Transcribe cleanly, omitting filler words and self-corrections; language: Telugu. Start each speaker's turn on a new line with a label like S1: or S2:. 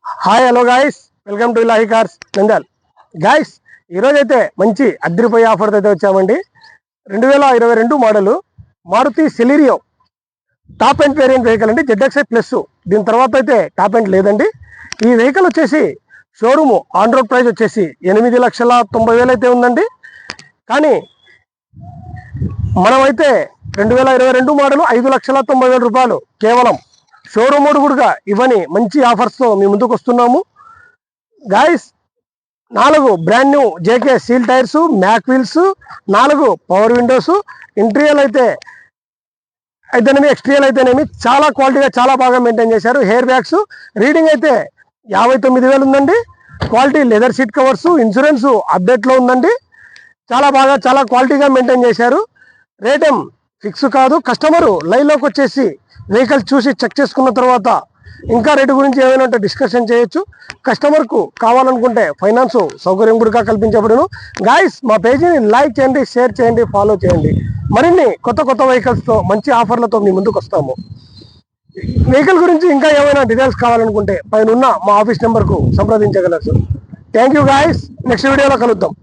S1: Hi hello guys, welcome to Ilahi cars Nandyal. Guys, ఈరోజైతే మంచి అద్దరిపోయే ఆఫర్తో అయితే వచ్చామండి. 2022 model Maruti Celerio top end variant vehicle అండి. ZXi plus. దీని తర్వాత అయితే టాప్ ఎండ్ లేదండి. ఈ వెహికల్ వచ్చేసి షోరూము ఆన్ రోడ్ ప్రైస్ వచ్చేసి 8,90,000 అయితే ఉందండి. కానీ మనమైతే 2022 మోడలు 5,90,000 రూపాయలు కేవలం షోరూమ్ కూడా ఇవని మంచి ఆఫర్స్తో మీ ముందుకు వస్తున్నాము. Guys, 4 brand new JK seal tyres, mag wheels, 4 power Windows, interior అయితేనేమి ఎక్స్టీరియర్ అయితేనేమి చాలా క్వాలిటీగా చాలా బాగా మెయింటైన్ చేశారు. హెయిర్ బ్యాగ్స్ రీడింగ్ అయితే 59,000 ఉందండి. Quality leather seat covers, insurance అప్డేట్లో ఉందండి. చాలా బాగా చాలా క్వాలిటీగా మెయింటైన్ చేశారు. రేట్ ఏం ఫిక్స్ కాదు. కస్టమరు లైవ్లోకి వచ్చేసి వెహికల్ చూసి చెక్ చేసుకున్న తర్వాత ఇంకా రేటు గురించి ఏమైనా ఉంటే డిస్కషన్ చేయొచ్చు. కస్టమర్కు కావాలనుకుంటే ఫైనాన్స్ సౌకర్యం కూడా కల్పించబడును. గాయస్, మా పేజీని లైక్ చేయండి, షేర్ చేయండి, ఫాలో చేయండి. మరిన్ని కొత్త వెహికల్స్తో మంచి ఆఫర్లతో మీ ముందుకు వస్తాము. వెహికల్ గురించి ఇంకా ఏమైనా డీటెయిల్స్ కావాలనుకుంటే పైన ఉన్న మా ఆఫీస్ నెంబర్కు సంప్రదించగలరు. థ్యాంక్ యూ గాయస్, నెక్స్ట్ వీడియోలో కలుద్దాం.